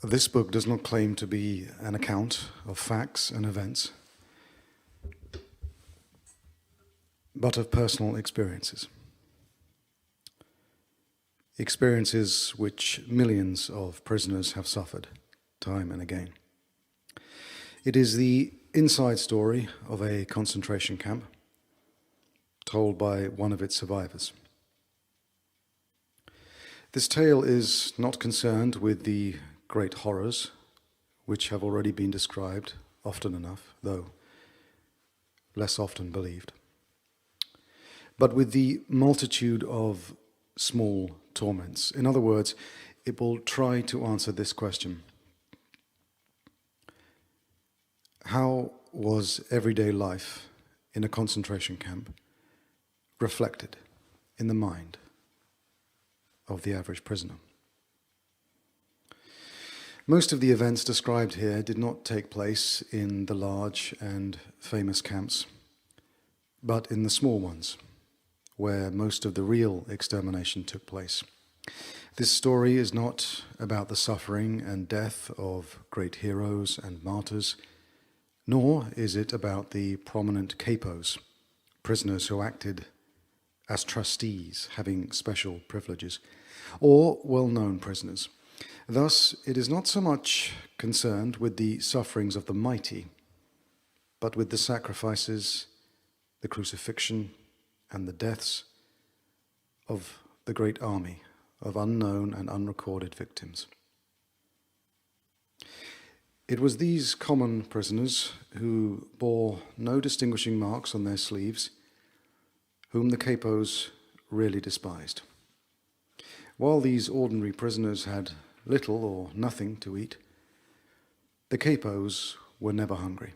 This book does not claim to be an account of facts and events, but of personal experiences. Experiences which millions of prisoners have suffered time and again. It is the inside story of a concentration camp told by one of its survivors. This tale is not concerned with the great horrors which have already been described often enough, though less often believed, but with the multitude of small torments. In other words, it will try to answer this question: how was everyday life in a concentration camp reflected in the mind of the average prisoner? Most of the events described here did not take place in the large and famous camps, but in the small ones, where most of the real extermination took place. This story is not about the suffering and death of great heroes and martyrs, nor is it about the prominent capos, prisoners who acted as trustees, having special privileges, or well-known prisoners. Thus, it is not so much concerned with the sufferings of the mighty, but with the sacrifices, the crucifixion, and the deaths of the great army of unknown and unrecorded victims. It was these common prisoners who bore no distinguishing marks on their sleeves, whom the capos really despised. While these ordinary prisoners had little or nothing to eat, the capos were never hungry.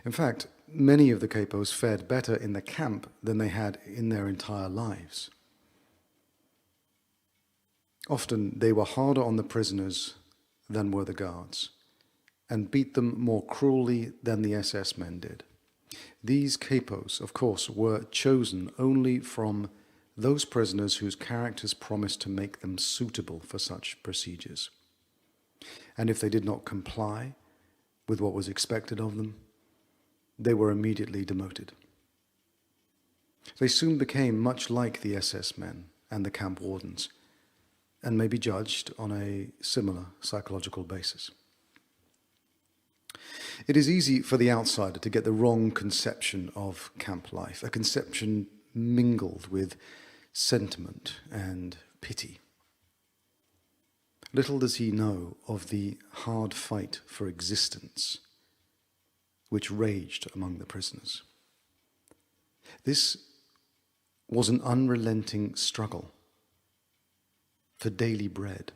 In fact, many of the capos fared better in the camp than they had in their entire lives. Often they were harder on the prisoners than were the guards, and beat them more cruelly than the SS men did. These capos, of course, were chosen only from those prisoners whose characters promised to make them suitable for such procedures. And if they did not comply with what was expected of them, they were immediately demoted. They soon became much like the SS men and the camp wardens, and may be judged on a similar psychological basis. It is easy for the outsider to get the wrong conception of camp life, a conception mingled with sentiment and pity. Little does he know of the hard fight for existence which raged among the prisoners. This was an unrelenting struggle for daily bread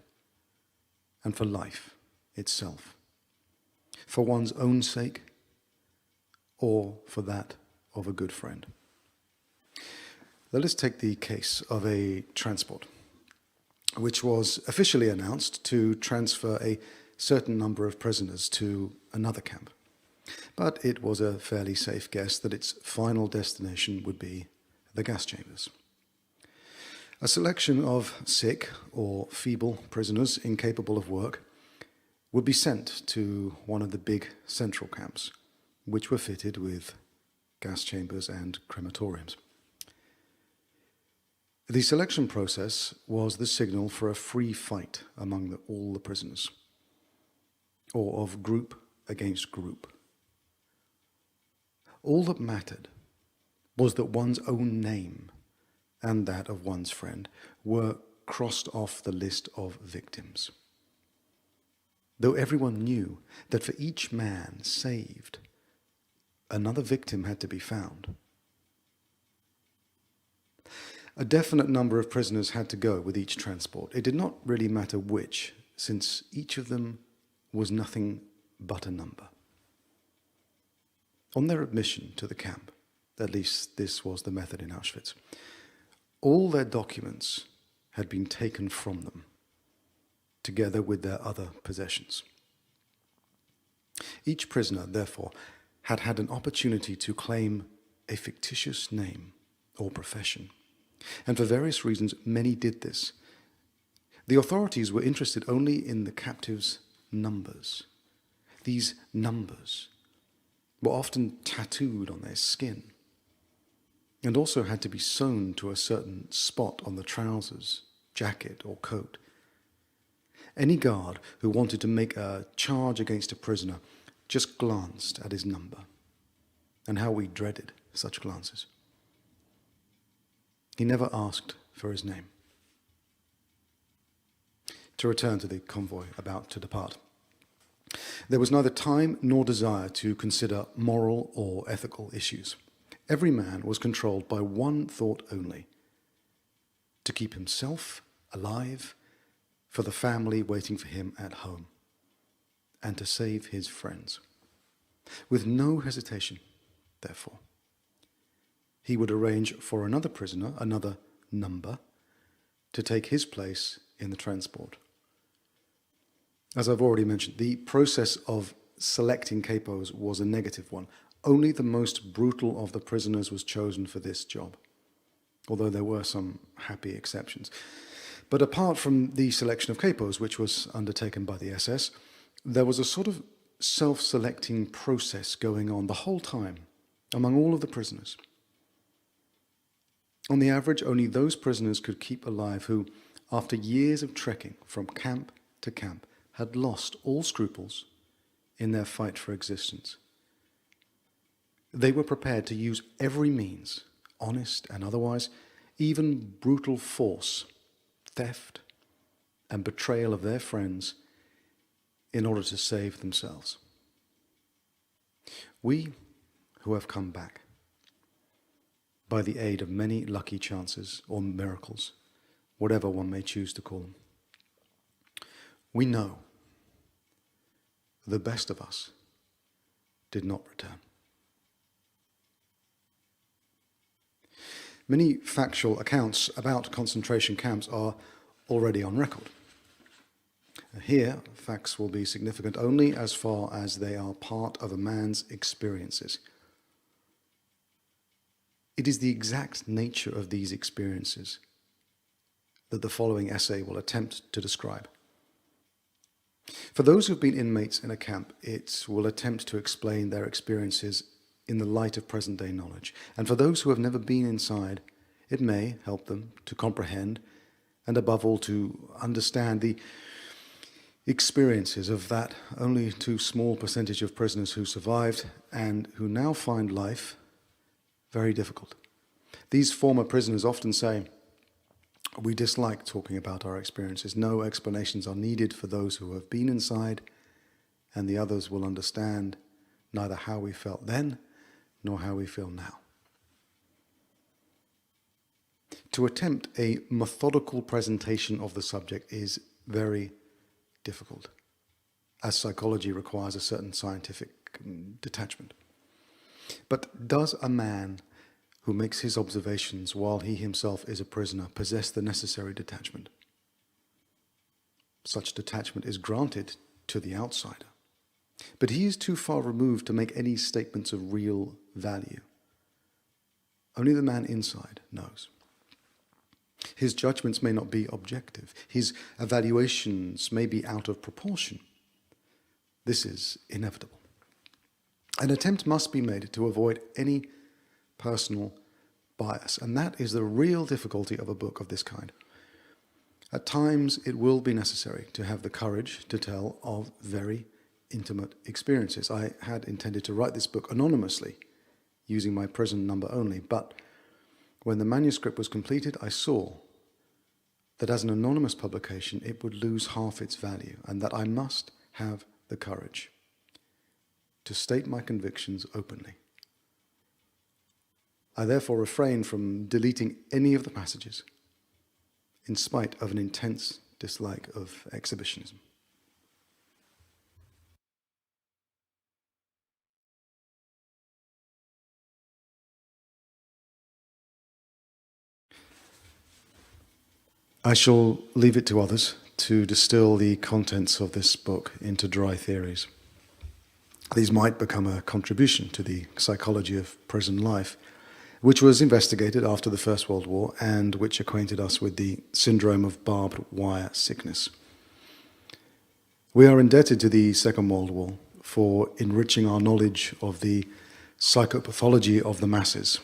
and for life itself, for one's own sake or for that of a good friend. Let us take the case of a transport, which was officially announced to transfer a certain number of prisoners to another camp. But it was a fairly safe guess that its final destination would be the gas chambers. A selection of sick or feeble prisoners incapable of work would be sent to one of the big central camps, which were fitted with gas chambers and crematoriums. The selection process was the signal for a free fight among all the prisoners, or of group against group. All that mattered was that one's own name and that of one's friend were crossed off the list of victims. Though everyone knew that for each man saved, another victim had to be found. A definite number of prisoners had to go with each transport. It did not really matter which, since each of them was nothing but a number. On their admission to the camp, at least this was the method in Auschwitz, all their documents had been taken from them, together with their other possessions. Each prisoner, therefore, had had an opportunity to claim a fictitious name or profession. And for various reasons, many did this. The authorities were interested only in the captives' numbers. These numbers were often tattooed on their skin and also had to be sewn to a certain spot on the trousers, jacket, or coat. Any guard who wanted to make a charge against a prisoner just glanced at his number, and how we dreaded such glances. He never asked for his name. To return to the convoy about to depart, there was neither time nor desire to consider moral or ethical issues. Every man was controlled by one thought only: to keep himself alive for the family waiting for him at home, and to save his friends. With no hesitation, therefore, he would arrange for another prisoner, another number, to take his place in the transport. As I've already mentioned, the process of selecting capos was a negative one. Only the most brutal of the prisoners was chosen for this job, although there were some happy exceptions. But apart from the selection of capos, which was undertaken by the SS, there was a sort of self-selecting process going on the whole time among all of the prisoners. On the average, only those prisoners could keep alive who, after years of trekking from camp to camp, had lost all scruples in their fight for existence. They were prepared to use every means, honest and otherwise, even brutal force, theft, and betrayal of their friends in order to save themselves. We who have come back, by the aid of many lucky chances or miracles, whatever one may choose to call them, we know the best of us did not return. Many factual accounts about concentration camps are already on record. Here, facts will be significant only as far as they are part of a man's experiences. It is the exact nature of these experiences that the following essay will attempt to describe. For those who have been inmates in a camp, it will attempt to explain their experiences in the light of present-day knowledge. And for those who have never been inside, it may help them to comprehend and, above all, to understand the experiences of that only too small percentage of prisoners who survived and who now find life very difficult. These former prisoners often say, "We dislike talking about our experiences. No explanations are needed for those who have been inside, and the others will understand neither how we felt then nor how we feel now." To attempt a methodical presentation of the subject is very difficult, as psychology requires a certain scientific detachment. But does a man who makes his observations while he himself is a prisoner possess the necessary detachment? Such detachment is granted to the outsider, but he is too far removed to make any statements of real value. Only the man inside knows. His judgments may not be objective. His evaluations may be out of proportion. This is inevitable. An attempt must be made to avoid any personal bias, and that is the real difficulty of a book of this kind. At times, it will be necessary to have the courage to tell of very intimate experiences. I had intended to write this book anonymously, using my prison number only, but when the manuscript was completed, I saw that as an anonymous publication, it would lose half its value, and that I must have the courage to state my convictions openly. I therefore refrained from deleting any of the passages, in spite of an intense dislike of exhibitionism. I shall leave it to others to distill the contents of this book into dry theories. These might become a contribution to the psychology of prison life, which was investigated after the First World War and which acquainted us with the syndrome of barbed wire sickness. We are indebted to the Second World War for enriching our knowledge of the psychopathology of the masses,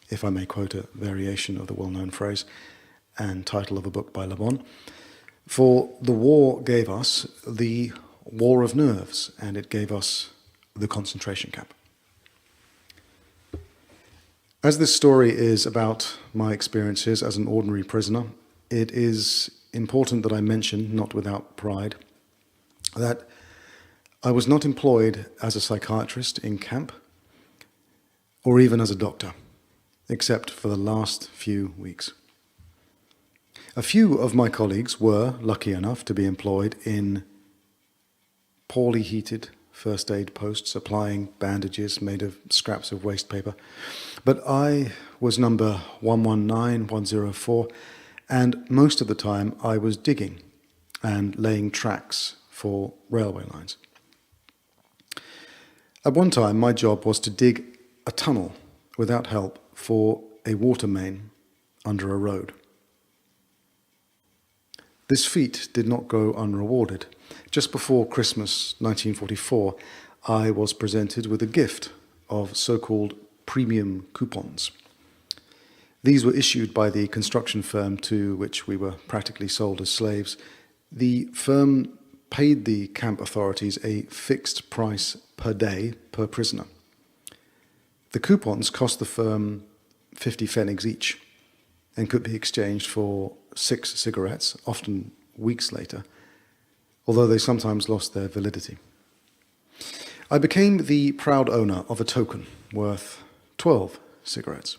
if I may quote a variation of the well-known phrase and title of a book by Le Bon. For the war gave us the war of nerves, and it gave us the concentration camp. As this story is about my experiences as an ordinary prisoner, it is important that I mention, not without pride, that I was not employed as a psychiatrist in camp or even as a doctor, except for the last few weeks. A few of my colleagues were lucky enough to be employed in poorly heated first aid posts, applying bandages made of scraps of waste paper. But I was number 119, 104, and most of the time I was digging and laying tracks for railway lines. At one time, my job was to dig a tunnel without help for a water main under a road. This feat did not go unrewarded. Just before Christmas 1944, I was presented with a gift of so-called premium coupons. These were issued by the construction firm to which we were practically sold as slaves. The firm paid the camp authorities a fixed price per day per prisoner. The coupons cost the firm 50 pfennigs each and could be exchanged for 6 cigarettes, often weeks later, although they sometimes lost their validity. I became the proud owner of a token worth 12 cigarettes.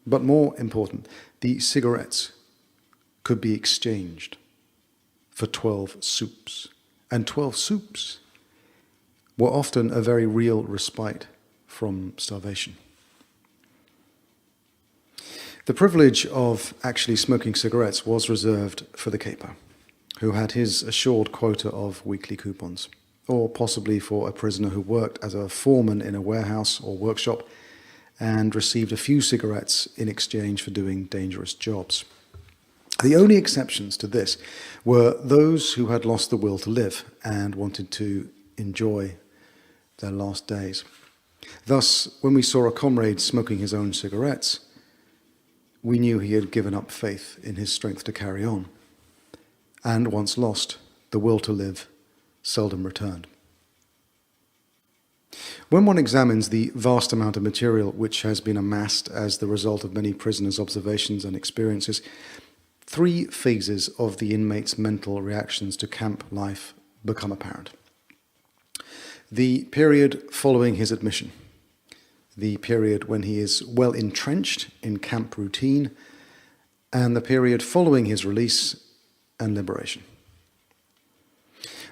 But more important, the cigarettes could be exchanged for 12 soups. And 12 soups were often a very real respite from starvation. The privilege of actually smoking cigarettes was reserved for the caper, who had his assured quota of weekly coupons, or possibly for a prisoner who worked as a foreman in a warehouse or workshop and received a few cigarettes in exchange for doing dangerous jobs. The only exceptions to this were those who had lost the will to live and wanted to enjoy their last days. Thus, when we saw a comrade smoking his own cigarettes, we knew he had given up faith in his strength to carry on, and once lost, the will to live seldom returned. When one examines the vast amount of material which has been amassed as the result of many prisoners' observations and experiences, 3 phases of the inmate's mental reactions to camp life become apparent. The period following his admission, the period when he is well entrenched in camp routine, and the period following his release and liberation.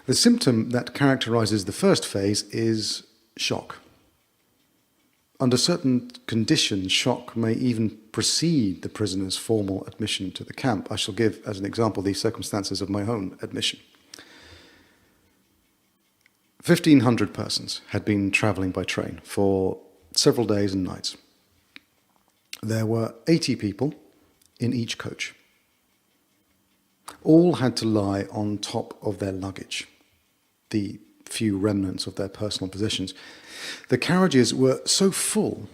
The symptom that characterizes the first phase is shock. Under certain conditions, shock may even precede the prisoner's formal admission to the camp. I shall give, as an example, the circumstances of my own admission. 1,500 persons had been traveling by train for several days and nights. There were 80 people in each coach. All had to lie on top of their luggage, the few remnants of their personal possessions. The carriages were so full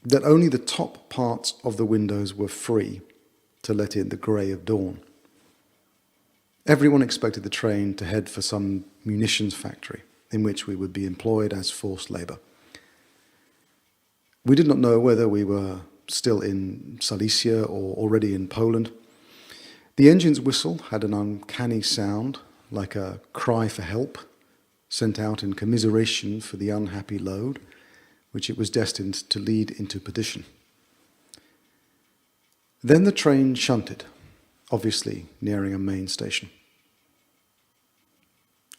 that only the top parts of the windows were free to let in the grey of dawn. Everyone expected the train to head for some munitions factory in which we would be employed as forced labour. We did not know whether we were still in Silesia or already in Poland. The engine's whistle had an uncanny sound, like a cry for help, sent out in commiseration for the unhappy load, which it was destined to lead into perdition. Then the train shunted, obviously nearing a main station.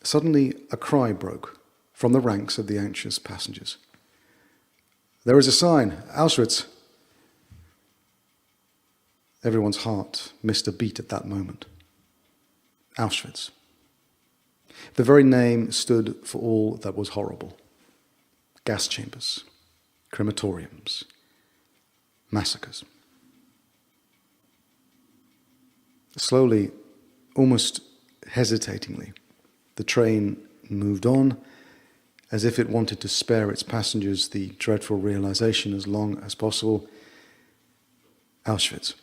Suddenly, a cry broke from the ranks of the anxious passengers. "There is a sign, Auschwitz." Everyone's heart missed a beat at that moment. Auschwitz. The very name stood for all that was horrible. Gas chambers, crematoriums, massacres. Slowly, almost hesitatingly, the train moved on, as if it wanted to spare its passengers the dreadful realization as long as possible. Auschwitz.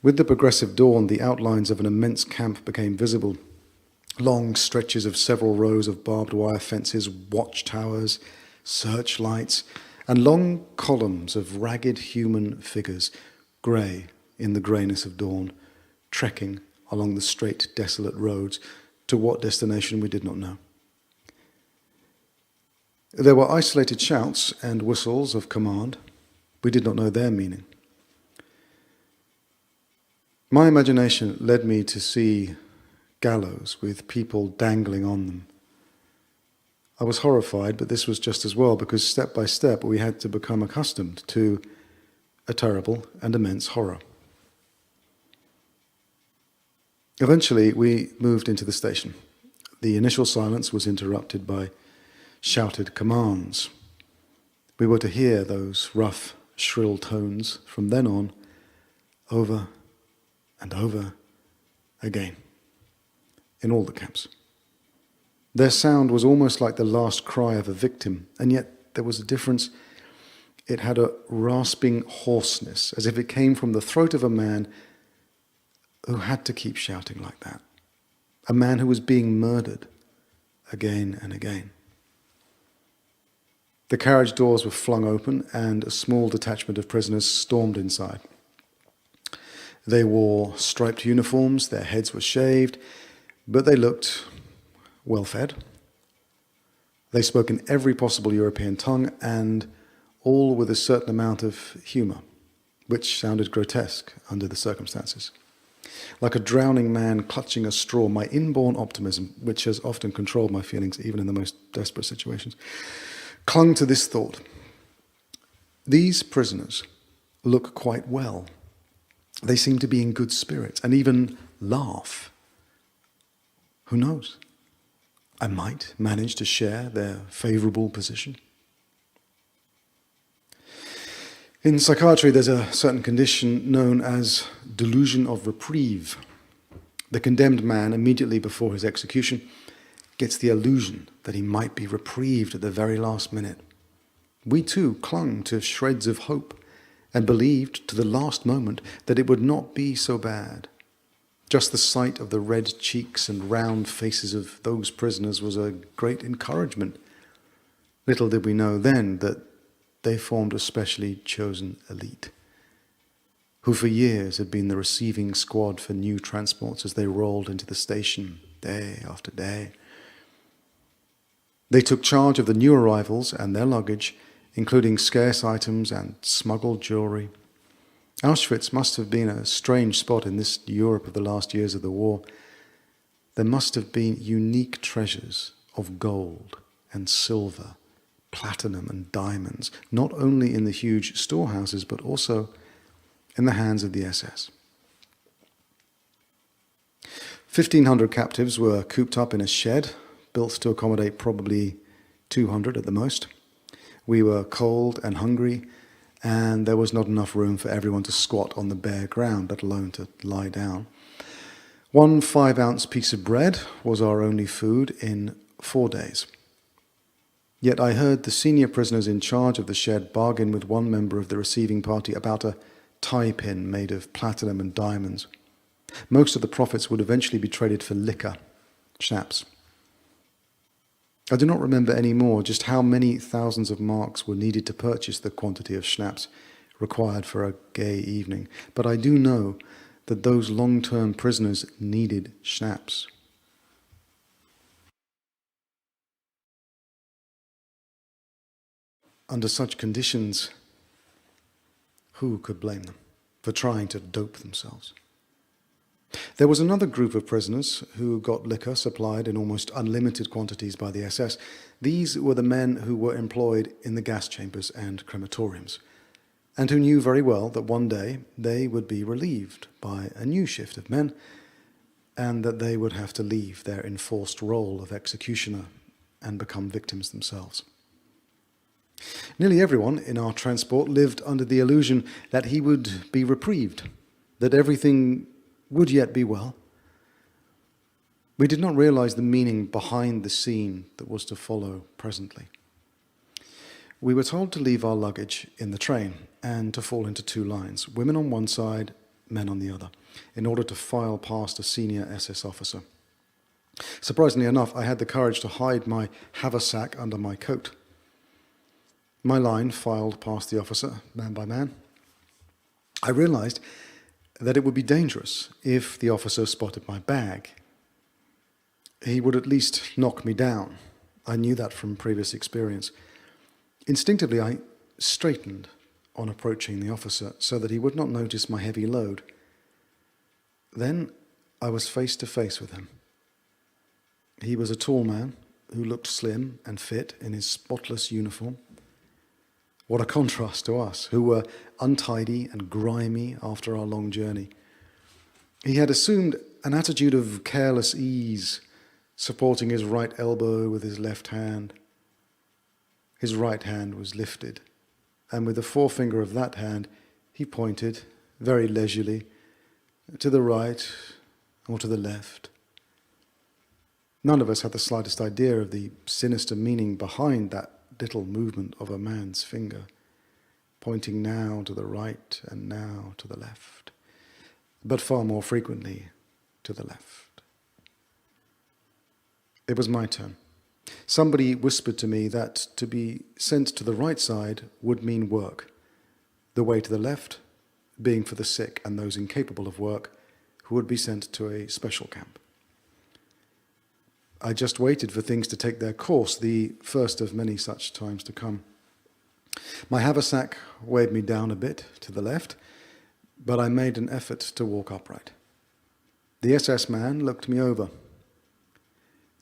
With the progressive dawn, the outlines of an immense camp became visible. Long stretches of several rows of barbed wire fences, watchtowers, searchlights, and long columns of ragged human figures, grey in the greyness of dawn, trekking along the straight, desolate roads to what destination we did not know. There were isolated shouts and whistles of command. We did not know their meaning. My imagination led me to see gallows with people dangling on them. I was horrified, but this was just as well, because step by step we had to become accustomed to a terrible and immense horror. Eventually, we moved into the station. The initial silence was interrupted by shouted commands. We were to hear those rough, shrill tones from then on, over and over again, in all the camps. Their sound was almost like the last cry of a victim, and yet there was a difference. It had a rasping hoarseness, as if it came from the throat of a man who had to keep shouting like that. A man who was being murdered again and again. The carriage doors were flung open, and a small detachment of prisoners stormed inside. They wore striped uniforms, their heads were shaved, but they looked well-fed. They spoke in every possible European tongue, and all with a certain amount of humour, which sounded grotesque under the circumstances. Like a drowning man clutching a straw, my inborn optimism, which has often controlled my feelings even in the most desperate situations, clung to this thought. These prisoners look quite well. They seem to be in good spirits and even laugh. Who knows? I might manage to share their favourable position. In psychiatry, there's a certain condition known as delusion of reprieve. The condemned man, immediately before his execution, gets the illusion that he might be reprieved at the very last minute. We too clung to shreds of hope and believed to the last moment that it would not be so bad. Just the sight of the red cheeks and round faces of those prisoners was a great encouragement. Little did we know then that they formed a specially chosen elite, who for years had been the receiving squad for new transports as they rolled into the station day after day. They took charge of the new arrivals and their luggage, including scarce items and smuggled jewelry. Auschwitz must have been a strange spot in this Europe of the last years of the war. There must have been unique treasures of gold and silver, platinum and diamonds, not only in the huge storehouses, but also in the hands of the SS. 1,500 captives were cooped up in a shed, built to accommodate probably 200 at the most. We were cold and hungry, and there was not enough room for everyone to squat on the bare ground, let alone to lie down. 1 5-ounce piece of bread was our only food in 4 days. Yet I heard the senior prisoners in charge of the shed bargain with one member of the receiving party about a tie pin made of platinum and diamonds. Most of the profits would eventually be traded for liquor, schnapps. I do not remember any more just how many thousands of marks were needed to purchase the quantity of schnapps required for a gay evening, but I do know that those long-term prisoners needed schnapps. Under such conditions, who could blame them for trying to dope themselves? There was another group of prisoners who got liquor supplied in almost unlimited quantities by the SS. These were the men who were employed in the gas chambers and crematoriums, and who knew very well that one day they would be relieved by a new shift of men, and that they would have to leave their enforced role of executioner and become victims themselves. Nearly everyone in our transport lived under the illusion that he would be reprieved, that everything would yet be well. We did not realize the meaning behind the scene that was to follow presently. We were told to leave our luggage in the train and to fall into two lines, women on one side, men on the other, in order to file past a senior SS officer. Surprisingly enough, I had the courage to hide my haversack under my coat. My line filed past the officer, man by man. I realized that it would be dangerous if the officer spotted my bag. He would at least knock me down. I knew that from previous experience. Instinctively, I straightened on approaching the officer so that he would not notice my heavy load. Then I was face to face with him. He was a tall man who looked slim and fit in his spotless uniform. What a contrast to us, who were untidy and grimy after our long journey. He had assumed an attitude of careless ease, supporting his right elbow with his left hand. His right hand was lifted, and with the forefinger of that hand, he pointed, very leisurely, to the right or to the left. None of us had the slightest idea of the sinister meaning behind that little movement of a man's finger, pointing now to the right and now to the left, but far more frequently to the left. It was my turn. Somebody whispered to me that to be sent to the right side would mean work, the way to the left being for the sick and those incapable of work who would be sent to a special camp. I just waited for things to take their course, the first of many such times to come. My haversack weighed me down a bit to the left, but I made an effort to walk upright. The SS man looked me over,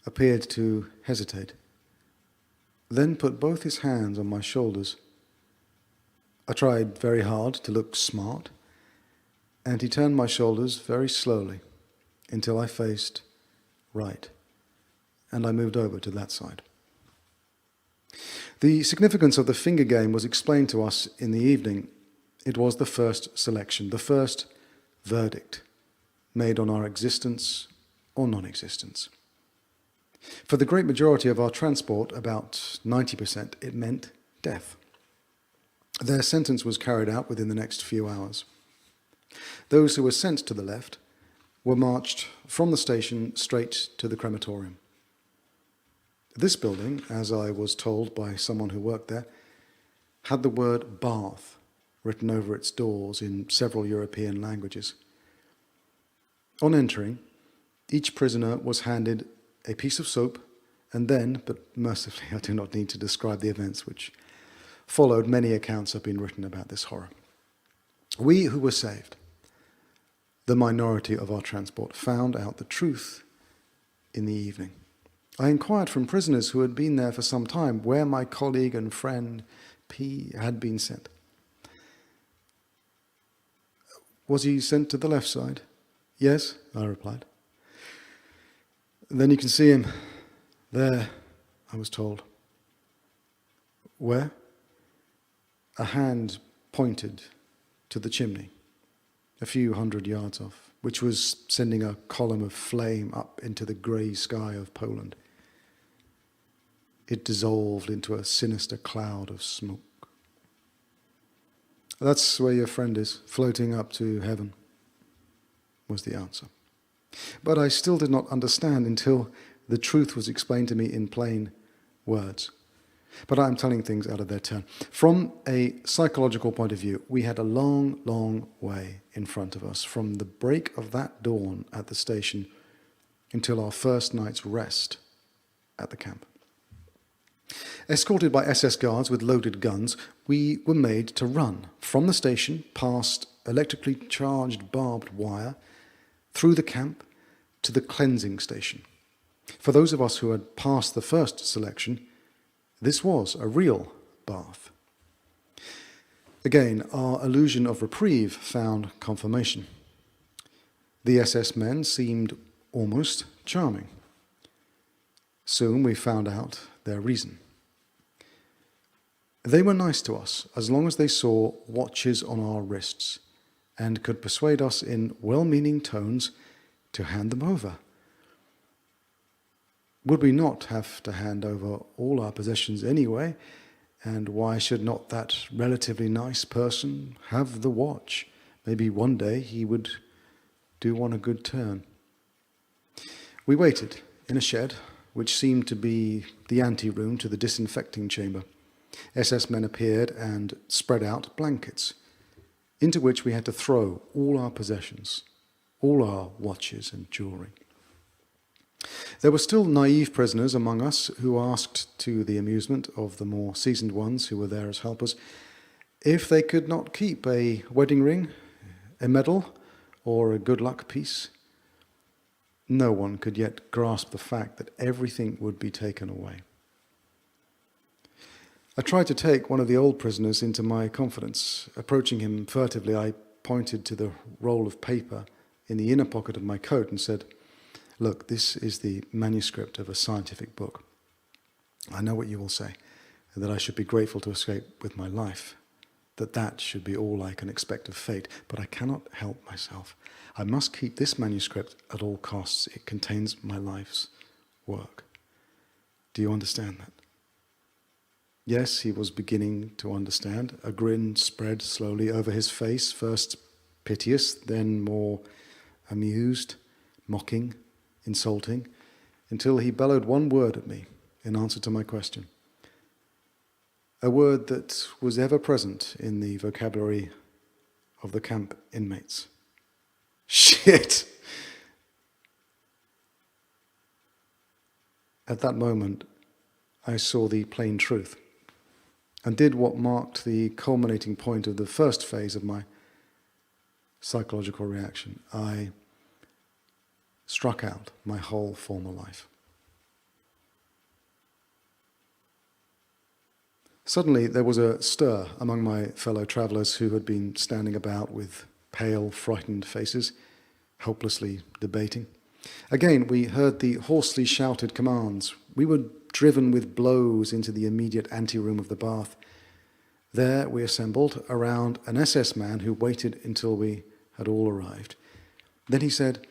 appeared to hesitate, then put both his hands on my shoulders. I tried very hard to look smart, and he turned my shoulders very slowly until I faced right, and I moved over to that side. The significance of the finger game was explained to us in the evening. It was the first selection, the first verdict made on our existence or non-existence. For the great majority of our transport, about 90%, it meant death. Their sentence was carried out within the next few hours. Those who were sent to the left were marched from the station straight to the crematorium. This building, as I was told by someone who worked there, had the word bath written over its doors in several European languages. On entering, each prisoner was handed a piece of soap, and then, but mercifully I do not need to describe the events which followed, many accounts have been written about this horror. We who were saved, the minority of our transport, found out the truth in the evening. I inquired from prisoners who had been there for some time where my colleague and friend P had been sent. Was he sent to the left side? Yes, I replied. Then you can see him there, I was told. Where? A hand pointed to the chimney, a few hundred yards off, which was sending a column of flame up into the grey sky of Poland. It dissolved into a sinister cloud of smoke. That's where your friend is, floating up to heaven, was the answer. But I still did not understand until the truth was explained to me in plain words. But I'm telling things out of their turn. From a psychological point of view, we had a long, long way in front of us, from the break of that dawn at the station until our first night's rest at the camp. Escorted by SS guards with loaded guns, we were made to run from the station past electrically charged barbed wire, through the camp to the cleansing station. For those of us who had passed the first selection, this was a real bath. Again, our illusion of reprieve found confirmation. The SS men seemed almost charming. Soon we found out their reason. They were nice to us as long as they saw watches on our wrists and could persuade us in well-meaning tones to hand them over. Would we not have to hand over all our possessions anyway? And why should not that relatively nice person have the watch? Maybe one day he would do one a good turn. We waited in a shed, which seemed to be the ante-room to the disinfecting chamber. SS men appeared and spread out blankets, into which we had to throw all our possessions, all our watches and jewelry. There were still naive prisoners among us who asked, to the amusement of the more seasoned ones who were there as helpers, if they could not keep a wedding ring, a medal, or a good luck piece. No one could yet grasp the fact that everything would be taken away. I tried to take one of the old prisoners into my confidence. Approaching him furtively, I pointed to the roll of paper in the inner pocket of my coat and said, "Look, this is the manuscript of a scientific book. I know what you will say, that I should be grateful to escape with my life, that should be all I can expect of fate, but I cannot help myself. I must keep this manuscript at all costs. It contains my life's work. Do you understand that?" Yes, he was beginning to understand. A grin spread slowly over his face, first piteous, then more amused, mocking, insulting, until he bellowed one word at me in answer to my question. A word that was ever present in the vocabulary of the camp inmates. Shit! At that moment, I saw the plain truth and did what marked the culminating point of the first phase of my psychological reaction. I struck out my whole former life. Suddenly there was a stir among my fellow travellers who had been standing about with pale, frightened faces, helplessly debating. Again, we heard the hoarsely shouted commands. We were driven with blows into the immediate anteroom of the bath. There we assembled around an SS man who waited until we had all arrived. Then he said,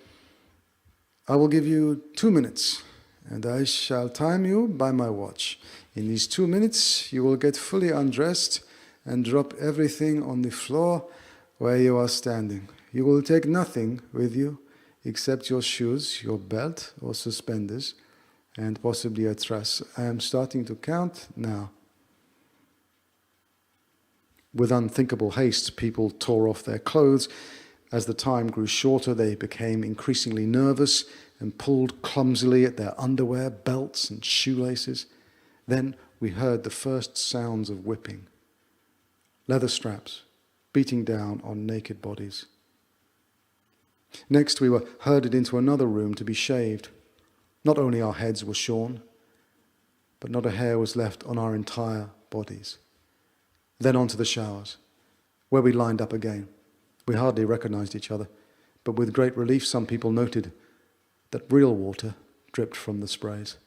"I will give you 2 minutes, and I shall time you by my watch. In these 2 minutes, you will get fully undressed and drop everything on the floor where you are standing. You will take nothing with you except your shoes, your belt or suspenders, and possibly a truss. I am starting to count now." With unthinkable haste, people tore off their clothes. As the time grew shorter, they became increasingly nervous and pulled clumsily at their underwear, belts, and shoelaces. Then we heard the first sounds of whipping. Leather straps beating down on naked bodies. Next, we were herded into another room to be shaved. Not only our heads were shorn, but not a hair was left on our entire bodies. Then on to the showers, where we lined up again. We hardly recognized each other, but with great relief some people noted that real water dripped from the sprays.